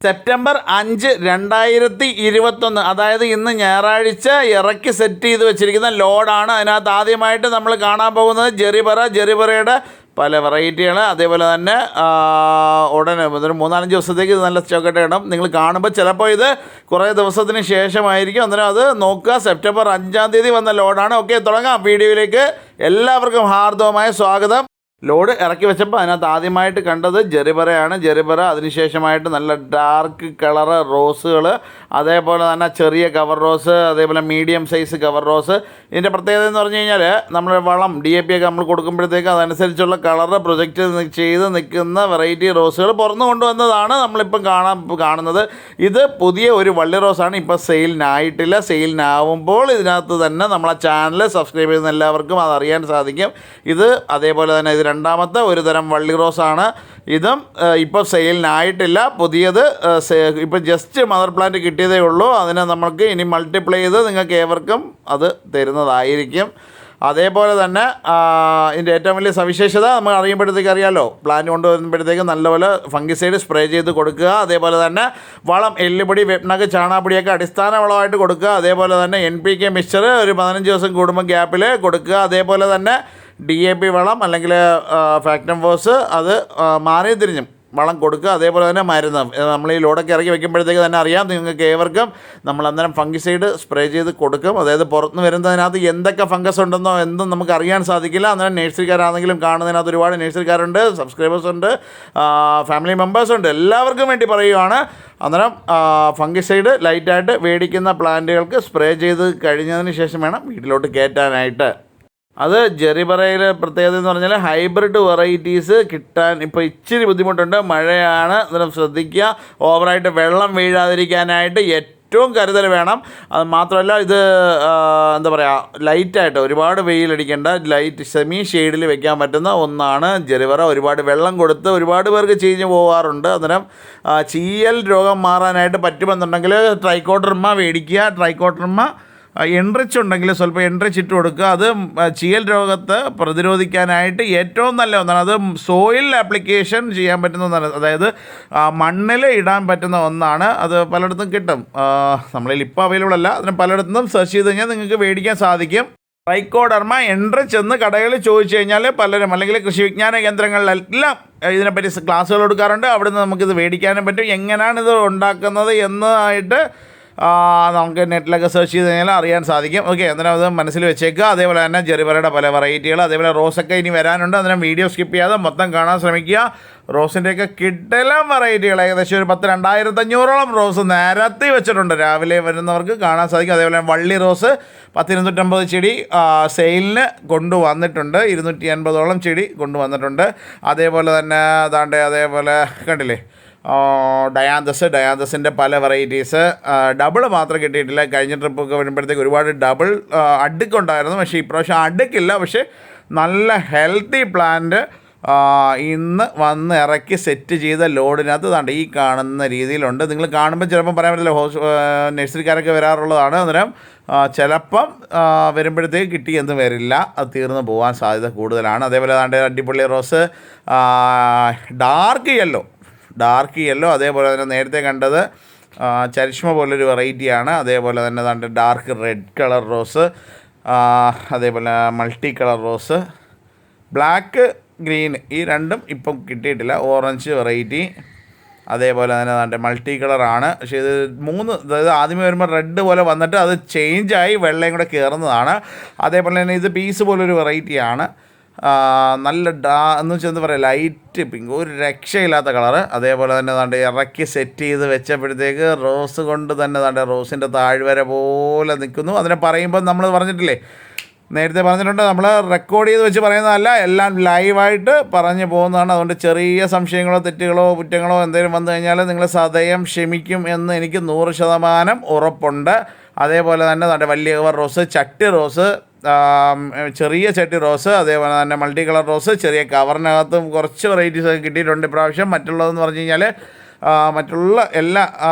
September 5, 2021, അതായത് ഇന്ന് ഞായറാഴ്ച ഇറക്കി സെറ്റ് ചെയ്ത് വെച്ചിരിക്കുന്ന ലോഡാണ്. അതിനകത്ത് ആദ്യമായിട്ട് നമ്മൾ കാണാൻ പോകുന്നത് ജെറിബറയുടെ പല വെറൈറ്റികൾ. അതേപോലെ തന്നെ ഉടനെ ഒരു 3-4 ദിവസത്തേക്ക് ഇത് നല്ല സ്റ്റോക്കായിട്ട് ഇടണം. നിങ്ങൾ കാണുമ്പോൾ ചിലപ്പോൾ ഇത് കുറേ ദിവസത്തിന് ശേഷമായിരിക്കും. അന്നേരം അത് നോക്കുക. സെപ്റ്റംബർ 5 വന്ന ലോഡാണ്. ഓക്കെ, തുടങ്ങാം വീഡിയോയിലേക്ക്. എല്ലാവർക്കും ഹാർദവമായ സ്വാഗതം. ലോഡ് ഇറക്കി വെച്ചപ്പോൾ അതിനകത്ത് ആദ്യമായിട്ട് കണ്ടത് ജെറിബറ. അതിനുശേഷമായിട്ട് നല്ല ഡാർക്ക് കളറ് റോസുകൾ, അതേപോലെ തന്നെ ചെറിയ കവർ റോസ്, അതേപോലെ മീഡിയം സൈസ് കവർ റോസ്. ഇതിൻ്റെ പ്രത്യേകത എന്ന് പറഞ്ഞു കഴിഞ്ഞാൽ നമ്മൾ വളം DAP ഒക്കെ നമ്മൾ കൊടുക്കുമ്പോഴത്തേക്ക് അതനുസരിച്ചുള്ള കളറ് പ്രൊജക്റ്റ് ചെയ്ത് നിൽക്കുന്ന വെറൈറ്റി റോസുകൾ പുറന്നു കൊണ്ടുവന്നതാണ് നമ്മളിപ്പം കാണുന്നത്. ഇത് പുതിയ ഒരു വള്ളി റോസാണ്. ഇപ്പോൾ സെയിലിനായിട്ടില്ല. സെയിലിനാവുമ്പോൾ ഇതിനകത്ത് തന്നെ നമ്മളെ ചാനൽ സബ്സ്ക്രൈബ് ചെയ്യുന്ന എല്ലാവർക്കും അതറിയാൻ സാധിക്കും. ഇത് അതേപോലെ തന്നെ ഇത് രണ്ടാമത്തെ ഒരു തരം വള്ളി റോസാണ്. ഇതും ഇപ്പോൾ സെയിലിനായിട്ടില്ല. പുതിയത് ഇപ്പോൾ ജസ്റ്റ് മദർ പ്ലാന്റ് കിട്ടിയതേ ഉള്ളൂ. അതിനെ നമുക്ക് ഇനി മൾട്ടിപ്ലൈ ചെയ്ത് നിങ്ങൾക്ക് ഏവർക്കും അത് തരുന്നതായിരിക്കും. അതേപോലെ തന്നെ ഇതിൻ്റെ ഏറ്റവും വലിയ സവിശേഷത നമ്മൾ അറിയുമ്പോഴത്തേക്ക് അറിയാമല്ലോ, പ്ലാന്റ് കൊണ്ടുവരുമ്പോഴത്തേക്ക് നല്ലപോലെ ഫംഗിസൈഡ് സ്പ്രേ ചെയ്ത് കൊടുക്കുക. അതേപോലെ തന്നെ വളം എല്ലുപൊടി, വെപ്നക്ക്, ചാണകപ്പൊടിയൊക്കെ അടിസ്ഥാന വളമായിട്ട് കൊടുക്കുക. അതേപോലെ തന്നെ NPK മിക്സ്ചർ ഒരു 15 ദിവസം കൂടുമ്പോൾ ഗ്യാപ്പിൽ കൊടുക്കുക. അതേപോലെ തന്നെ DAP വളം അല്ലെങ്കിൽ ഫാക്ടം ഫോസ് അത് മാറി തിരിഞ്ഞും വളം കൊടുക്കുക. അതേപോലെ തന്നെ മരുന്ന് നമ്മൾ ഈ ലോഡൊക്കെ ഇറക്കി വെക്കുമ്പോഴത്തേക്ക് തന്നെ അറിയാം നിങ്ങൾക്ക് ഏവർക്കും നമ്മൾ അന്നേരം ഫംഗിസൈഡ് സ്പ്രേ ചെയ്ത് കൊടുക്കും. അതായത് പുറത്തുനിന്ന് വരുന്നതിനകത്ത് എന്തൊക്കെ ഫംഗസ് ഉണ്ടെന്നോ എന്തും നമുക്ക് അറിയാൻ സാധിക്കില്ല. അന്നേരം നേഴ്സറിക്കാരാണെങ്കിലും കാണുന്നതിനകത്ത് ഒരുപാട് നേഴ്സറിക്കാരുണ്ട്, സബ്സ്ക്രൈബേഴ്സ് ഉണ്ട്, ഫാമിലി മെമ്പേഴ്സ് ഉണ്ട്. എല്ലാവർക്കും വേണ്ടി പറയുകയാണ്. അന്നേരം ഫംഗിസൈഡ് ലൈറ്റായിട്ട് മേടിക്കുന്ന പ്ലാന്റുകൾക്ക് സ്പ്രേ ചെയ്ത് കഴിഞ്ഞതിന് ശേഷം വേണം വീട്ടിലോട്ട് കയറ്റാനായിട്ട്. അത് ജെറിബറയിൽ പ്രത്യേകത എന്ന് പറഞ്ഞാൽ ഹൈബ്രിഡ് വെറൈറ്റീസ് കിട്ടാൻ ഇപ്പോൾ ഇച്ചിരി ബുദ്ധിമുട്ടുണ്ട്. മഴയാണ്, അന്നേരം ശ്രദ്ധിക്കുക. ഓവറായിട്ട് വെള്ളം വീഴാതിരിക്കാനായിട്ട് ഏറ്റവും കരുതൽ വേണം. അത് മാത്രമല്ല ഇത് എന്താ പറയുക, ലൈറ്റായിട്ട് ഒരുപാട് വെയിലടിക്കേണ്ട ലൈറ്റ് സെമി ഷെയ്ഡിൽ വെക്കാൻ പറ്റുന്ന ഒന്നാണ് ജെറിബറ. ഒരുപാട് വെള്ളം കൊടുത്ത് ഒരുപാട് പേർക്ക് ചീഞ്ഞ് പോകാറുണ്ട്. അന്നേരം ചീയൽ രോഗം മാറാനായിട്ട് പറ്റുമെന്നുണ്ടെങ്കിൽ ട്രൈക്കോഡർമ മേടിക്കുക. ട്രൈക്കോഡർമ എൻറിച്ച് ഉണ്ടെങ്കിൽ സ്വല്പം എൻറിച്ച് ഇട്ട് കൊടുക്കുക. അത് ചീയൽ രോഗത്തെ പ്രതിരോധിക്കാനായിട്ട് ഏറ്റവും നല്ല ഒന്നാണ്. അത് സോയിൽ ആപ്ലിക്കേഷൻ ചെയ്യാൻ പറ്റുന്ന ഒന്നാണ്. അതായത് മണ്ണിൽ ഇടാൻ പറ്റുന്ന ഒന്നാണ്. അത് പലയിടത്തും കിട്ടും. നമ്മളിൽ ഇപ്പോൾ അവൈലബിൾ അല്ല. അതിന് പലയിടത്തും സെർച്ച് ചെയ്ത് കഴിഞ്ഞാൽ നിങ്ങൾക്ക് മേടിക്കാൻ സാധിക്കും. ട്രൈക്കോഡർമ എൻറിച്ച് എന്ന് കടകളിൽ ചോദിച്ചു കഴിഞ്ഞാൽ പലരും അല്ലെങ്കിൽ കൃഷി വിജ്ഞാന കേന്ദ്രങ്ങളിലെല്ലാം ഇതിനെപ്പറ്റി ക്ലാസ്സുകൾ കൊടുക്കാറുണ്ട്. അവിടുന്ന് നമുക്കിത് മേടിക്കാനും പറ്റും. എങ്ങനെയാണിത് ഉണ്ടാക്കുന്നത് എന്നായിട്ട് നമുക്ക് നെറ്റിലൊക്കെ സെർച്ച് ചെയ്ത് കഴിഞ്ഞാൽ അറിയാൻ സാധിക്കും. ഓക്കെ, അന്നേരം അത് മനസ്സിൽ വെച്ചേക്കുക. അതേപോലെ തന്നെ ജെറിബറയുടെ പല വെറൈറ്റികൾ, അതേപോലെ റോസൊക്കെ ഇനി വരാനുണ്ട്. അന്നേരം വീഡിയോ സ്കിപ്പ് ചെയ്യാതെ മൊത്തം കാണാൻ ശ്രമിക്കുക. റോസിൻ്റെയൊക്കെ കിട്ടെല്ലാം വെറൈറ്റികൾ ഏകദേശം ഒരു 10,000-2,500ഓളം റോസ് നിരത്തി വെച്ചിട്ടുണ്ട്. രാവിലെ വരുന്നവർക്ക് കാണാൻ സാധിക്കും. അതേപോലെ വള്ളി റോസ് 250 ചെടി സെയിലിന് കൊണ്ടുവന്നിട്ടുണ്ട്. 280ഓളം ചെടി കൊണ്ടുവന്നിട്ടുണ്ട്. അതേപോലെ തന്നെ അതേപോലെ കണ്ടില്ലേ ഡയാന്തസിൻ്റെ പല വെറൈറ്റീസ്. ഡബിൾ മാത്രം കിട്ടിയിട്ടില്ല. കഴിഞ്ഞ ട്രിപ്പൊക്കെ വരുമ്പോഴത്തേക്ക് ഒരുപാട് ഡബിൾ അടുക്കുണ്ടായിരുന്നു. പക്ഷേ ഇപ്രാവശ്യം അടുക്കില്ല. പക്ഷേ നല്ല ഹെൽത്തി പ്ലാന്റ് ഇന്ന് വന്ന് ഇറക്കി സെറ്റ് ചെയ്ത ലോഡിനകത്ത് ഈ കാണുന്ന രീതിയിലുണ്ട്. നിങ്ങൾ കാണുമ്പോൾ ചിലപ്പം പറയാൻ പറ്റില്ല, നഴ്സറിക്കാരൊക്കെ വരാറുള്ളതാണ്. അന്നേരം ചിലപ്പം വരുമ്പോഴത്തേക്ക് കിട്ടിയെന്ന് വരില്ല, അത് തീർന്ന് പോകാൻ സാധ്യത കൂടുതലാണ്. അതേപോലെ അടിപൊളി റോസ് ഡാർക്ക് യെല്ലോ. അതേപോലെ തന്നെ നേരത്തെ കണ്ടത് ചരിഷ്മ പോലൊരു വെറൈറ്റിയാണ്. അതേപോലെ തന്നെ ഡാർക്ക് റെഡ് കളർ റോസ്, അതേപോലെ multi colour rose, black green, ഈ രണ്ടും ഇപ്പം കിട്ടിയിട്ടില്ല. ഓറഞ്ച് വെറൈറ്റി, അതേപോലെ തന്നെ മൾട്ടി കളറാണ്. പക്ഷേ ഇത് അതായത് ആദ്യമേ വരുമ്പോൾ റെഡ് പോലെ വന്നിട്ട് അത് ചേഞ്ചായി വെള്ളയും കൂടെ കയറുന്നതാണ്. അതേപോലെ തന്നെ ഇത് പീസ് പോലൊരു വെറൈറ്റിയാണ്. നല്ല എന്ന് വെച്ചാൽ എന്താ പറയുക, ലൈറ്റ് പിങ്ക്, ഒരു രക്ഷയില്ലാത്ത കളറ്. അതേപോലെ തന്നെ ഇറക്കി സെറ്റ് ചെയ്ത് വെച്ചപ്പോഴത്തേക്ക് റോസ് കൊണ്ട് തന്നെ റോസിൻ്റെ താഴ്വര പോലെ നിൽക്കുന്നു. അതിനെ പറയുമ്പോൾ നമ്മൾ പറഞ്ഞിട്ടില്ലേ, നേരത്തെ പറഞ്ഞിട്ടുണ്ട്, നമ്മൾ റെക്കോർഡ് ചെയ്ത് വെച്ച് പറയുന്നതല്ല, എല്ലാം ലൈവായിട്ട് പറഞ്ഞു പോകുന്നതാണ്. അതുകൊണ്ട് ചെറിയ സംശയങ്ങളോ തെറ്റുകളോ കുറ്റങ്ങളോ എന്തെങ്കിലും വന്നു കഴിഞ്ഞാൽ നിങ്ങൾ സദയം ക്ഷമിക്കും എന്ന് എനിക്ക് 100% ഉറപ്പുണ്ട്. അതേപോലെ തന്നെ വലിയ കവർ റോസ്, ചട്ടി റോസ്, ചെറിയ ചട്ടി റോസ്, അതേപോലെ തന്നെ മൾട്ടി കളർ റോസ്, ചെറിയ കവറിനകത്തും കുറച്ച് വെറൈറ്റീസൊക്കെ കിട്ടിയിട്ടുണ്ട് ഇപ്രാവശ്യം. മറ്റുള്ളതെന്ന് പറഞ്ഞു കഴിഞ്ഞാൽ മറ്റുള്ള എല്ലാ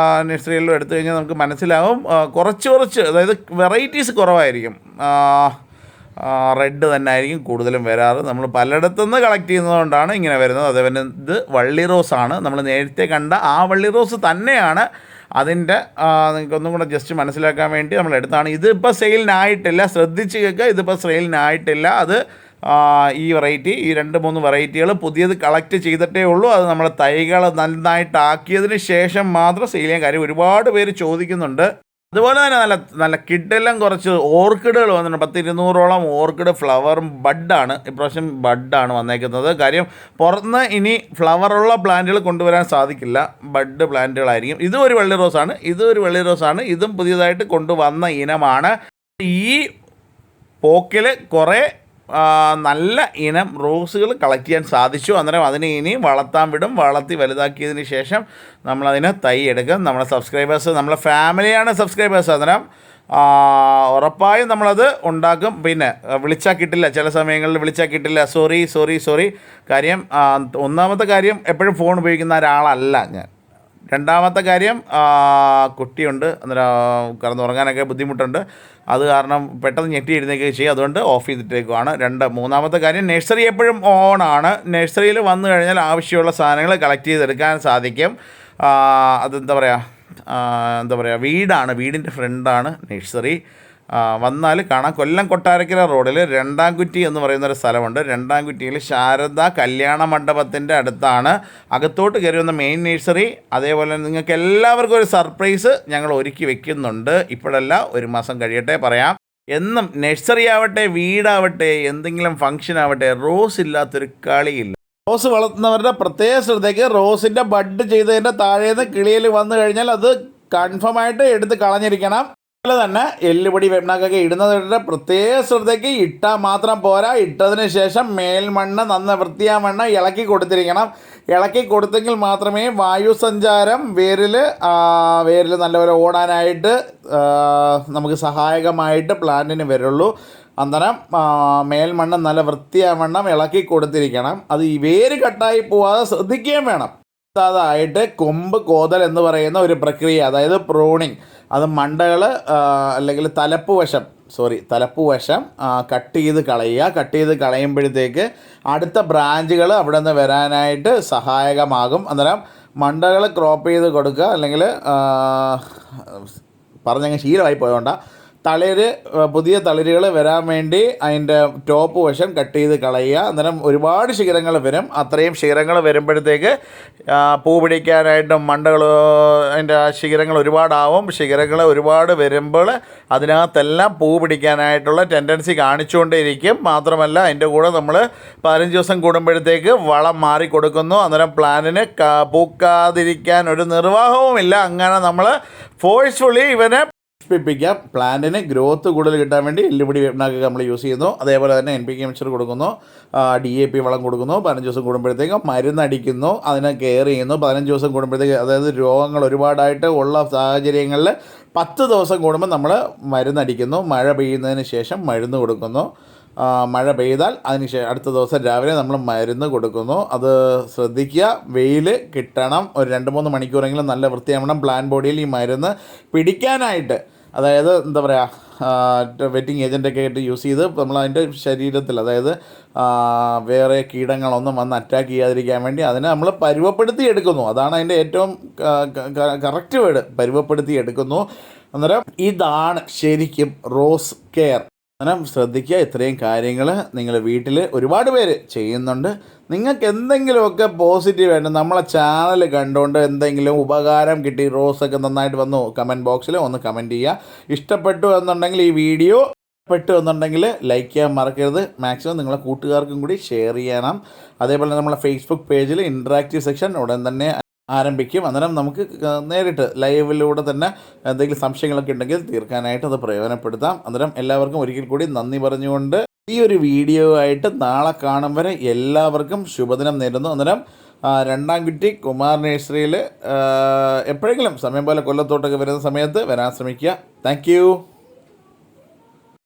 നഴ്സറികളിലും എടുത്തു കഴിഞ്ഞാൽ നമുക്ക് മനസ്സിലാവും കുറച്ച് അതായത് വെറൈറ്റീസ് കുറവായിരിക്കും. റെഡ് തന്നെ ആയിരിക്കും കൂടുതലും വരാറ്. നമ്മൾ പലയിടത്തുനിന്ന് കളക്ട് ചെയ്യുന്നതുകൊണ്ടാണ് ഇങ്ങനെ വരുന്നത്. അതേപോലെ ഇത് വള്ളി റോസാണ്, നമ്മൾ നേരത്തെ കണ്ട ആ വള്ളി റോസ് തന്നെയാണ്. അതിൻ്റെ നിങ്ങൾക്കൊന്നും കൂടെ ജസ്റ്റ് മനസ്സിലാക്കാൻ വേണ്ടി നമ്മൾ എടുത്താണ്. ഇതിപ്പോൾ സെയിലിനായിട്ടില്ല, ശ്രദ്ധിച്ച് കേൾക്കുക, ഇതിപ്പോൾ സെയിലിനായിട്ടില്ല. അത് ഈ വെറൈറ്റി, ഈ 2-3 വെറൈറ്റികൾ പുതിയത് കളക്ട് ചെയ്തിട്ടേ ഉള്ളൂ. അത് നമ്മൾ തൈകൾ നന്നായിട്ടാക്കിയതിന് ശേഷം മാത്രം സെയിൽ ചെയ്യാൻ. കാര്യം ഒരുപാട് പേര് ചോദിക്കുന്നുണ്ട്. അതുപോലെ തന്നെ നല്ല നല്ല കിഡെല്ലാം കുറച്ച് ഓർക്കിഡുകൾ വന്നിട്ടുണ്ട്. 10-200ഓളം ഓർക്കിഡ് ഫ്ലവറും ബഡാണ് ഇപ്രാവശ്യം, ബഡാണ് വന്നേക്കുന്നത്. കാര്യം പുറത്തുനിന്ന് ഇനി ഫ്ലവറുള്ള പ്ലാന്റുകൾ കൊണ്ടുവരാൻ സാധിക്കില്ല, ബഡ് പ്ലാന്റുകളായിരിക്കും. ഇതും ഒരു വള്ളി റോസാണ്, ഇതും പുതിയതായിട്ട് കൊണ്ടുവന്ന ഇനമാണ്. ഈ പോക്കിൽ കുറേ നല്ല ഇനം റോസുകൾ കളക്ട് ചെയ്യാൻ സാധിച്ചു. അന്നേരം അതിനെ ഇനി വളർത്താൻ വിടും. വളർത്തി വലുതാക്കിയതിന് ശേഷം നമ്മളതിന് തൈ എടുക്കും. നമ്മുടെ സബ്സ്ക്രൈബേഴ്സ്, നമ്മളെ ഫാമിലിയാണ് സബ്സ്ക്രൈബേഴ്സ്. അന്നേരം ഉറപ്പായും നമ്മളത് ഉണ്ടാക്കും. പിന്നെ വിളിച്ചാൽ കിട്ടില്ല, ചില സമയങ്ങളിൽ വിളിച്ചാൽ കിട്ടില്ല. സോറി. കാര്യം ഒന്നാമത്തെ കാര്യം, എപ്പോഴും ഫോൺ ഉപയോഗിക്കുന്ന ഒരാളല്ല ഞാൻ. രണ്ടാമത്തെ കാര്യം, കുട്ടിയുണ്ട്, അന്നേരം കിടന്നുറങ്ങാനൊക്കെ ബുദ്ധിമുട്ടുണ്ട്. അത് കാരണം പെട്ടെന്ന് ഞെട്ടി എഴുന്നേൽക്കുകയും ചെയ്യും. അതുകൊണ്ട് ഓഫ് ചെയ്തിട്ടേക്കുവാണ്. മൂന്നാമത്തെ കാര്യം, നഴ്സറി എപ്പോഴും ഓണാണ്. നഴ്സറിയിൽ വന്നു കഴിഞ്ഞാൽ ആവശ്യമുള്ള സാധനങ്ങൾ കളക്ട് ചെയ്തെടുക്കാൻ സാധിക്കും. അതെന്താ പറയുക, വീടിൻ്റെ ഫ്രണ്ടാണ് നഴ്സറി. വന്നാൽ കാണാം. കൊല്ലം കൊട്ടാരക്കര റോഡിൽ രണ്ടാംകുറ്റി എന്ന് പറയുന്നൊരു സ്ഥലമുണ്ട്. രണ്ടാംകുറ്റിയിൽ ശാരദ കല്യാണ മണ്ഡപത്തിൻ്റെ അടുത്താണ്. അകത്തോട്ട് കയറി വന്ന മെയിൻ നഴ്സറി. അതേപോലെ നിങ്ങൾക്ക് എല്ലാവർക്കും ഒരു സർപ്രൈസ് ഞങ്ങൾ ഒരുക്കി വെക്കുന്നുണ്ട്. ഇപ്പോഴല്ല, 1 മാസം കഴിയട്ടെ പറയാം. എന്നും നഴ്സറി ആവട്ടെ, വീടാവട്ടെ, എന്തെങ്കിലും ഫംഗ്ഷൻ ആവട്ടെ, റോസ് ഇല്ലാത്തൊരു കളിയില്ല. റോസ് വളർത്തുന്നവരുടെ പ്രത്യേക ശ്രദ്ധയ്ക്ക്, റോസിൻ്റെ ബഡ് ചെയ്തതിൻ്റെ താഴേന്ന് കിളിയിൽ വന്നു കഴിഞ്ഞാൽ അത് കൺഫേമായിട്ട് എടുത്ത് കളഞ്ഞിരിക്കണം. അതുപോലെ തന്നെ എല്ലുപൊടി വെണ്ണാക്കൊക്കെ ഇടുന്നതിൻ്റെ പ്രത്യേക ശ്രദ്ധയ്ക്ക്, ഇട്ടാൽ മാത്രം പോരാ, ഇട്ടതിന് ശേഷം മേൽമണ്ണ് വൃത്തിയാമണ്ണ് ഇളക്കി കൊടുത്തിരിക്കണം. ഇളക്കി കൊടുത്തെങ്കിൽ മാത്രമേ വായു സഞ്ചാരം വേരിൽ നല്ലപോലെ ഓടാനായിട്ട് നമുക്ക് സഹായകമായിട്ട് പ്ലാന്റിന് വരുള്ളൂ. അന്നേരം മേൽമണ്ണ് നല്ല വൃത്തിയാവണ്ണം ഇളക്കി കൊടുത്തിരിക്കണം. അത് ഈ വേര് കട്ടായി പോവാതെ ശ്രദ്ധിക്കുകയും വേണം. അതായിട്ട് കൊമ്പ് കോതൽ എന്ന് പറയുന്ന ഒരു പ്രക്രിയ, അതായത് പ്രൂണിങ്. അത് മണ്ടകൾ അല്ലെങ്കിൽ തലപ്പ് വശം കട്ട് ചെയ്ത് കളയുമ്പോഴത്തേക്ക് അടുത്ത ബ്രാഞ്ചുകൾ അവിടെ നിന്ന് വരാനായിട്ട് സഹായകമാകും. അന്നേരം മണ്ടകൾ ക്രോപ്പ് ചെയ്ത് കൊടുക്കുക, അല്ലെങ്കിൽ പറഞ്ഞങ്ങ് ശീലമായി പോയതുകൊണ്ടാണ്. പുതിയ തളിരുകൾ വരാൻ വേണ്ടി അതിൻ്റെ ടോപ്പ് വശം കട്ട് ചെയ്ത് കളയുക. അന്നേരം ഒരുപാട് ശിഖരങ്ങൾ വരും. അത്രയും ശിഖരങ്ങൾ വരുമ്പോഴത്തേക്ക് പൂ പിടിക്കാനായിട്ട് മണ്ടകൾ, അതിൻ്റെ ശിഖരങ്ങൾ ഒരുപാടാവും. ശിഖരങ്ങൾ ഒരുപാട് വരുമ്പോൾ അതിനകത്തെല്ലാം പൂ പിടിക്കാനായിട്ടുള്ള ടെൻഡൻസി കാണിച്ചുകൊണ്ടേയിരിക്കും. മാത്രമല്ല അതിൻ്റെ കൂടെ നമ്മൾ 15 ദിവസം കൂടുമ്പോഴത്തേക്ക് വളം മാറി കൊടുക്കുന്നു. അന്നേരം പ്ലാന്റിന് പൂക്കാതിരിക്കാൻ ഒരു നിർവാഹവുമില്ല. അങ്ങനെ നമ്മൾ ഫോഴ്സ്ഫുള്ളി ഇവനെ പിടിപ്പിക്കാം. പ്ലാന്റിന് ഗ്രോത്ത് കൂടുതൽ കിട്ടാൻ വേണ്ടി എല്ലുപൊടി വേപ്പിനാക്കൊക്കെ നമ്മൾ യൂസ് ചെയ്യുന്നു. അതേപോലെ തന്നെ NPK മിക്സ്ചർ കൊടുക്കുന്നു, DAP വളം കൊടുക്കുന്നു. 15 ദിവസം കൂടുമ്പോഴത്തേക്ക് മരുന്നടിക്കുന്നു, അതിനെ കെയർ ചെയ്യുന്നു. 15 ദിവസം കൂടുമ്പോഴത്തേക്ക്, അതായത് രോഗങ്ങൾ ഒരുപാടായിട്ട് ഉള്ള സാഹചര്യങ്ങളിൽ 10 ദിവസം കൂടുമ്പോൾ നമ്മൾ മരുന്നടിക്കുന്നു. മഴ പെയ്യുന്നതിന് ശേഷം മരുന്ന് കൊടുക്കുന്നു. മഴ പെയ്താൽ അടുത്ത ദിവസം രാവിലെ നമ്മൾ മരുന്ന് കൊടുക്കുന്നു. അത് ശ്രദ്ധിക്കുക. വെയിൽ കിട്ടണം. ഒരു 2-3 മണിക്കൂറെങ്കിലും നല്ല വൃത്തിയാവണം പ്ലാൻ ബോഡിയിൽ ഈ മരുന്ന് പിടിക്കാനായിട്ട്. അതായത് എന്താ പറയുക, വെറ്റിംഗ് ഏജൻറ്റൊക്കെ ആയിട്ട് യൂസ് ചെയ്ത് നമ്മൾ അതിൻ്റെ ശരീരത്തിൽ, അതായത് വേറെ കീടങ്ങളൊന്നും വന്ന് അറ്റാക്ക് ചെയ്യാതിരിക്കാൻ വേണ്ടി അതിനെ നമ്മൾ പരുവപ്പെടുത്തി എടുക്കുന്നു. അതാണ് അതിൻ്റെ ഏറ്റവും കറക്റ്റ് വേർഡ്, പരുവപ്പെടുത്തി എടുക്കുന്നു. അന്നേരം ഇതാണ് ശരിക്കും റോസ് കെയർ. അന്നേരം ശ്രദ്ധിക്കുക. ഇത്രയും കാര്യങ്ങൾ നിങ്ങൾ വീട്ടിൽ ഒരുപാട് പേര് ചെയ്യുന്നുണ്ട്. നിങ്ങൾക്ക് എന്തെങ്കിലുമൊക്കെ പോസിറ്റീവായിട്ട് നമ്മളെ ചാനൽ കണ്ടുകൊണ്ട് എന്തെങ്കിലും ഉപകാരം കിട്ടി, റോസൊക്കെ നന്നായിട്ട് വന്നു, കമൻറ്റ് ബോക്സിൽ ഒന്ന് കമൻറ്റ് ചെയ്യുക. ഇഷ്ടപ്പെട്ടു എന്നുണ്ടെങ്കിൽ, ഈ വീഡിയോ ഇഷ്ടപ്പെട്ടു എന്നുണ്ടെങ്കിൽ ലൈക്ക് ചെയ്യാൻ മറക്കരുത്. മാക്സിമം നിങ്ങളെ കൂട്ടുകാർക്കും കൂടി ഷെയർ ചെയ്യണം. അതേപോലെ നമ്മളെ ഫേസ്ബുക്ക് പേജിൽ ഇൻട്രാക്റ്റീവ് സെക്ഷൻ ഉടൻ തന്നെ ആരംഭിക്കും. അന്നേരം നമുക്ക് നേരിട്ട് ലൈവിലൂടെ തന്നെ എന്തെങ്കിലും സംശയങ്ങളൊക്കെ ഉണ്ടെങ്കിൽ തീർക്കാനായിട്ട് അത് പ്രയോജനപ്പെടുത്താം. അന്നേരം എല്ലാവർക്കും ഒരിക്കൽ കൂടി നന്ദി പറഞ്ഞുകൊണ്ട് ഈ ഒരു വീഡിയോ ആയിട്ട് നാളെ കാണും വരെ എല്ലാവർക്കും ശുഭദിനം നേരുന്നു. അന്നേരം രണ്ടാംകുറ്റി കുമാർ നഴ്സറിയിൽ എപ്പോഴെങ്കിലും സമയം പോലെ കൊല്ലത്തോട്ടൊക്കെ വരുന്ന സമയത്ത് വരാൻ ശ്രമിക്കുക. താങ്ക്